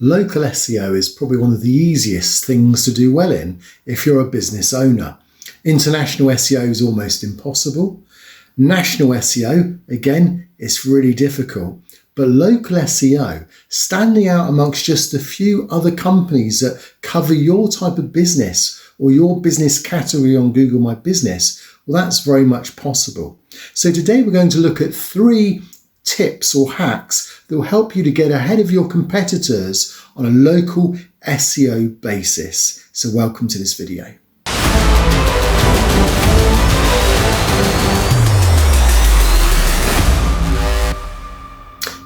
Local SEO is probably one of the easiest things to do well in if you're a business owner. International SEO is almost impossible. National SEO, again, it's really difficult. But local SEO, standing out amongst just a few other companies that cover your type of business or your business category on Google My Business, well, that's very much possible. So today we're going to look at 3 tips or hacks that will help you to get ahead of your competitors on a local SEO basis. So welcome to this video.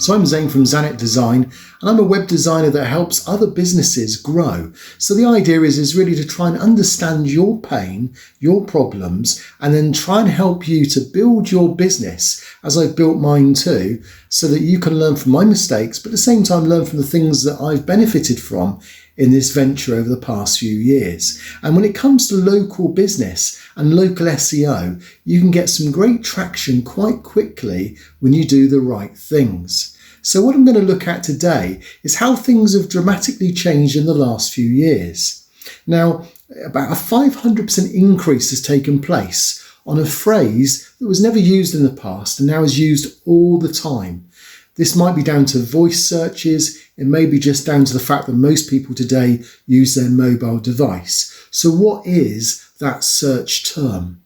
So I'm Zane from Zanet Design, and I'm a web designer that helps other businesses grow. So the idea is really to try and understand your pain, your problems, and then try and help you to build your business, as I've built mine too, so that you can learn from my mistakes, but at the same time learn from the things that I've benefited from in this venture over the past few years. And when it comes to local business and local SEO, you can get some great traction quite quickly when you do the right things. So what I'm going to look at today is how things have dramatically changed in the last few years. Now, about a 500% increase has taken place on a phrase that was never used in the past and now is used all the time. This might be down to voice searches. It may be just down to the fact that most people today use their mobile device. So what is that search term?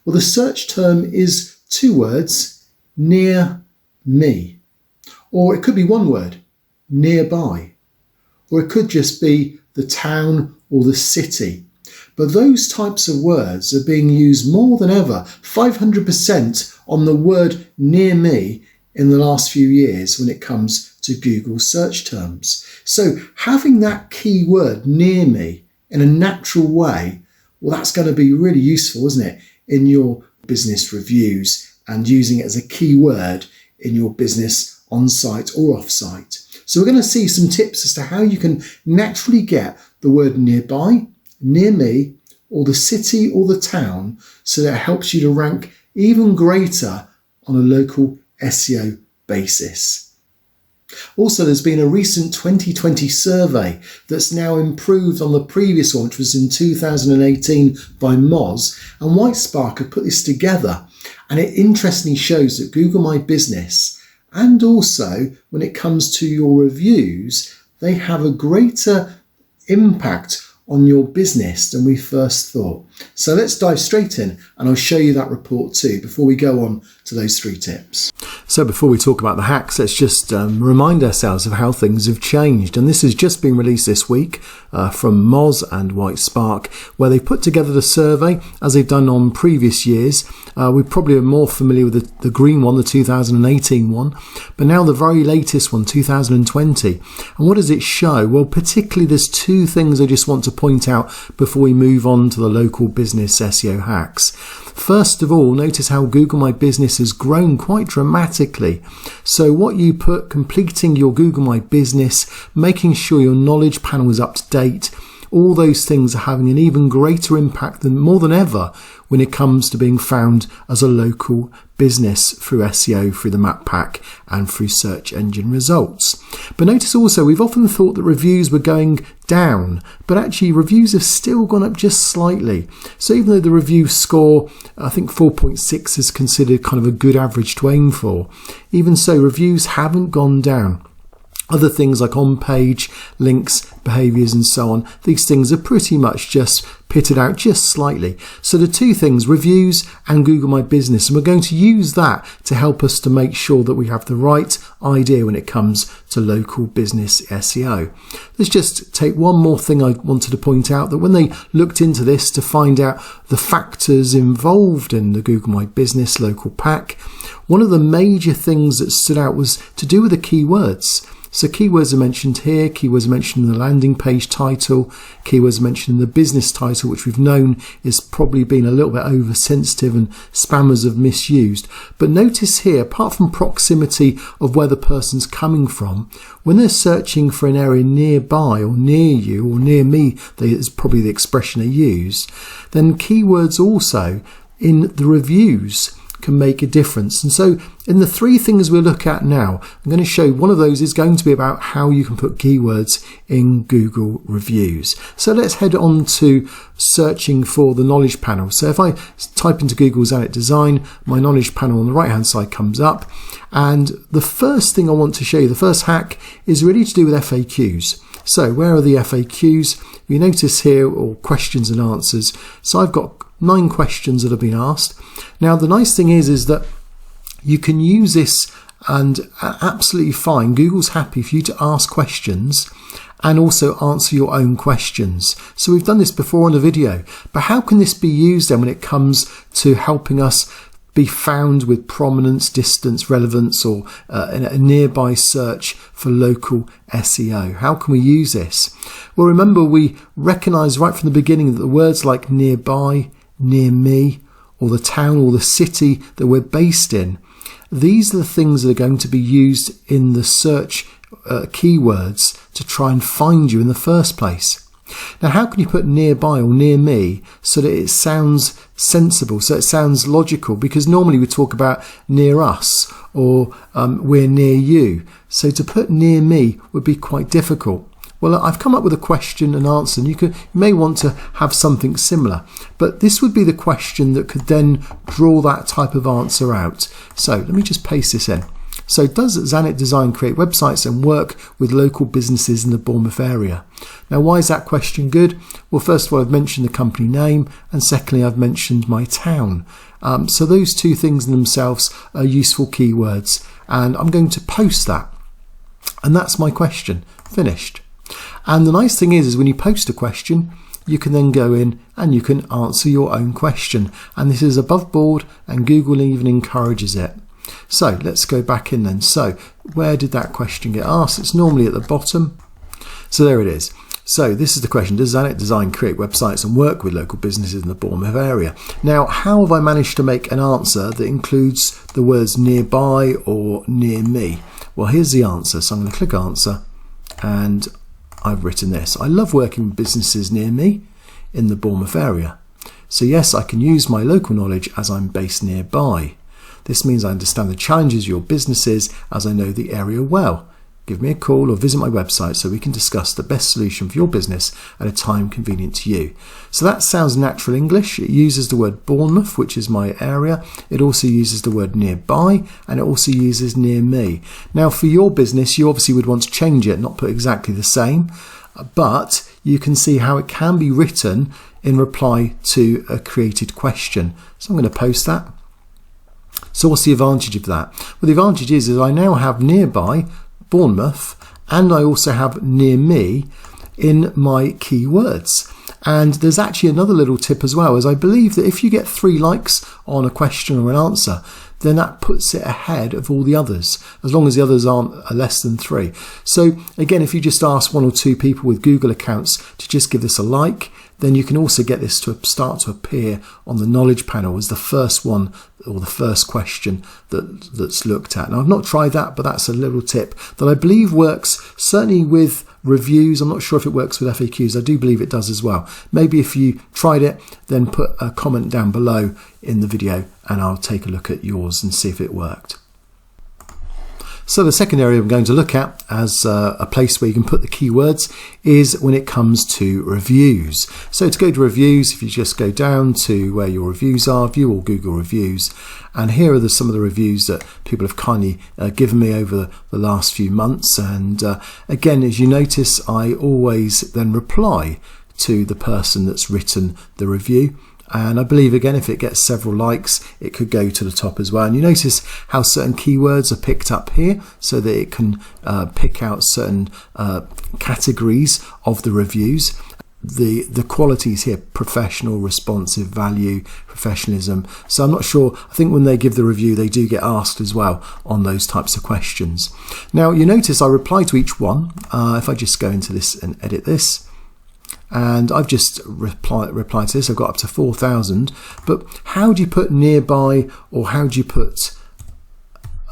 Well, the search term is 2 words, near me. Or it could be 1 word, nearby. Or it could just be the town or the city. But those types of words are being used more than ever, 500% on the word near me in the last few years when it comes to Google search terms. So having that keyword near me in a natural way, well, that's going to be really useful, isn't it, in your business reviews and using it as a keyword in your business on-site or off-site. So we're going to see some tips as to how you can naturally get the word nearby, near me, or the city or the town so that it helps you to rank even greater on a local SEO basis. Also, there's been a recent 2020 survey that's now improved on the previous one, which was in 2018 by Moz, and Whitespark have put this together, and it interestingly shows that Google My Business and also when it comes to your reviews, they have a greater impact on your business than we first thought. So let's dive straight in and I'll show you that report too before we go on to those 3 tips. So before we talk about the hacks, let's just remind ourselves of how things have changed. And this has just been released this week from Moz and Whitespark, where they put together the survey as they've done on previous years. We probably are more familiar with the green one, the 2018 one, but now the very latest one, 2020. And what does it show? Well, particularly there's 2 things I just want to point out before we move on to the local business SEO hacks. First of all, notice how Google My Business has grown quite dramatically. So what you put, completing your Google My Business, making sure your knowledge panel is up to date, all those things are having an even greater impact than more than ever when it comes to being found as a local business through SEO, through the map pack and through search engine results. But notice also we've often thought that reviews were going down, but actually reviews have still gone up just slightly. So even though the review score, I think 4.6 is considered kind of a good average to aim for, even so reviews haven't gone down. Other things like on-page, links, behaviours and so on, these things are pretty much just pitted out just slightly. So the 2 things, reviews and Google My Business, and we're going to use that to help us to make sure that we have the right idea when it comes to local business SEO. Let's just take one more thing I wanted to point out, that when they looked into this to find out the factors involved in the Google My Business local pack, one of the major things that stood out was to do with the keywords. So keywords are mentioned here, keywords are mentioned in the landing page title, keywords are mentioned in the business title, which we've known is probably been a little bit oversensitive and spammers have misused. But notice here, apart from proximity of where the person's coming from, when they're searching for an area nearby or near you or near me, is probably the expression they use, then keywords also in the reviews can make a difference. And so in the 3 things we'll look at now, I'm going to show one of those is going to be about how you can put keywords in Google reviews. So let's head on to searching for the knowledge panel. So if I type into Google Zanet Design, my knowledge panel on the right hand side comes up, and the first thing I want to show you, the first hack, is really to do with FAQs. So where are the FAQs? You notice here, or questions and answers. So I've got 9 questions that have been asked. Now the nice thing is that you can use this, and absolutely fine. Google's happy for you to ask questions and also answer your own questions. So we've done this before on a video, but how can this be used then when it comes to helping us be found with prominence, distance, relevance, or a nearby search for local SEO? How can we use this? Well, remember, we recognize right from the beginning that the words like nearby, near me, or the town or the city that we're based in, these are the things that are going to be used in the search keywords to try and find you in the first place. Now, how can you put nearby or near me so that it sounds sensible, so it sounds logical? Because normally we talk about near us or we're near you. So to put near me would be quite difficult. Well, I've come up with a question and answer, and you may want to have something similar, but this would be the question that could then draw that type of answer out. So let me just paste this in. So does Zanet Design create websites and work with local businesses in the Bournemouth area? Now, why is that question good? Well, first of all, I've mentioned the company name, and secondly, I've mentioned my town. So those 2 things in themselves are useful keywords, and I'm going to post that. And that's my question, finished. And the nice thing is when you post a question, you can then go in and you can answer your own question. And this is above board, and Google even encourages it. So let's go back in then. So where did that question get asked? It's normally at the bottom. So there it is. So this is the question: does Zanet Design create websites and work with local businesses in the Bournemouth area? Now, how have I managed to make an answer that includes the words nearby or near me? Well, here's the answer. So I'm going to click answer, and I've written this: I love working with businesses near me in the Bournemouth area. So yes, I can use my local knowledge as I'm based nearby. This means I understand the challenges of your businesses as I know the area well. Give me a call or visit my website so we can discuss the best solution for your business at a time convenient to you. So that sounds natural English. It uses the word Bournemouth, which is my area. It also uses the word nearby, and it also uses near me. Now, for your business, you obviously would want to change it, not put exactly the same, but you can see how it can be written in reply to a created question. So I'm going to post that. So what's the advantage of that? Well, the advantage is I now have nearby, Bournemouth, and I also have near me in my keywords. And there's actually another little tip as well, as I believe that if you get 3 likes on a question or an answer, then that puts it ahead of all the others, as long as the others aren't less than 3. So again, if you just ask 1 or 2 people with Google accounts to just give this a like, then you can also get this to start to appear on the knowledge panel as the first one or the first question that's looked at. Now, I've not tried that, but that's a little tip that I believe works certainly with reviews. I'm not sure if it works with FAQs. I do believe it does as well. Maybe if you tried it, then put a comment down below in the video and I'll take a look at yours and see if it worked. So the second area I'm going to look at as a place where you can put the keywords is when it comes to reviews. So to go to reviews, if you just go down to where your reviews are, view all Google reviews, and here are some of the reviews that people have kindly given me over the last few months. And again, as you notice, I always then reply to the person that's written the review. And I believe, again, if it gets several likes, it could go to the top as well. And you notice how certain keywords are picked up here so that it can pick out certain categories of the reviews. The qualities here: professional, responsive, value, professionalism. So I'm not sure. I think when they give the review, they do get asked as well on those types of questions. Now, you notice I reply to each one. If I just go into this and edit this, and I've just replied to this. I've got up to 4,000. But how do you put nearby, or how do you put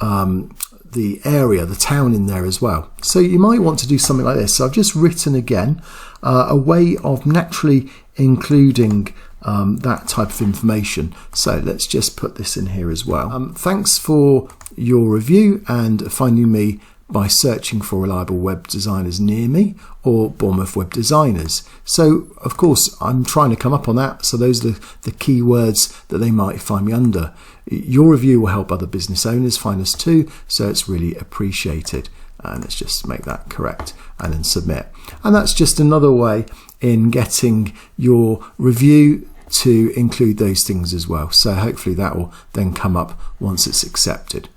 the area, the town in there as well? So you might want to do something like this. So I've just written again a way of naturally including that type of information. So let's just put this in here as well. Thanks for your review and finding me by searching for reliable web designers near me or Bournemouth web designers. So of course I'm trying to come up on that, so those are the key words that they might find me under. Your review will help other business owners find us too, so it's really appreciated. And let's just make that correct and then submit. And that's just another way in getting your review to include those things as well. So hopefully that will then come up once it's accepted.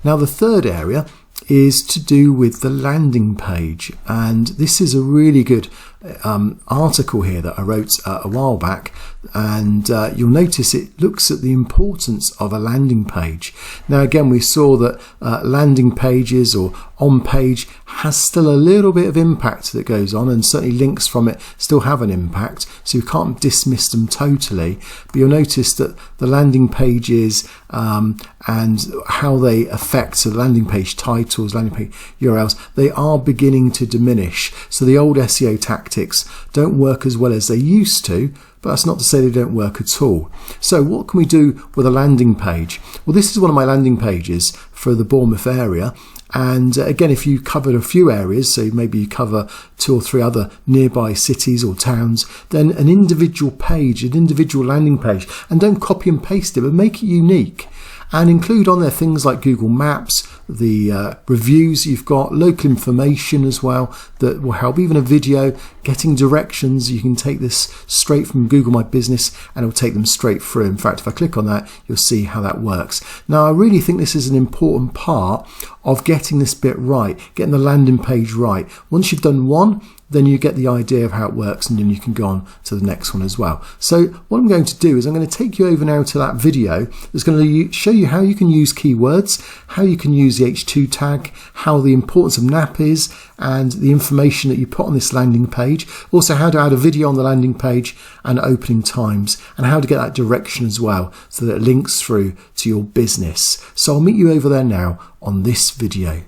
Now the third area is to do with the landing page, and this is a really good article here that I wrote a while back, and you'll notice it looks at the importance of a landing page. Now again, we saw that landing pages or on page has still a little bit of impact that goes on, and certainly links from it still have an impact, so you can't dismiss them totally, but you'll notice that the landing pages and how they affect the landing page titles, landing page URLs, they are beginning to diminish. So the old SEO tactics don't work as well as they used to, but that's not to say they don't work at all. So what can we do with a landing page? Well, this is one of my landing pages for the Bournemouth area. And again, if you covered a few areas, so maybe you cover 2 or 3 other nearby cities or towns, then an individual page, an individual landing page, and don't copy and paste it, but make it unique. And include on there things like Google Maps, the reviews you've got, local information as well that will help, even a video, getting directions. You can take this straight from Google My Business and it will take them straight through. In fact, if I click on that, you'll see how that works. Now, I really think this is an important part of getting this bit right, getting the landing page right. Once you've done one, then you get the idea of how it works, and then you can go on to the next one as well. So what I'm going to do is I'm going to take you over now to that video that's going to show you how you can use keywords, how you can use the H2 tag, how the importance of NAP is, and the information that you put on this landing page. Also how to add a video on the landing page and opening times, and how to get that direction as well so that it links through to your business. So I'll meet you over there now on this video.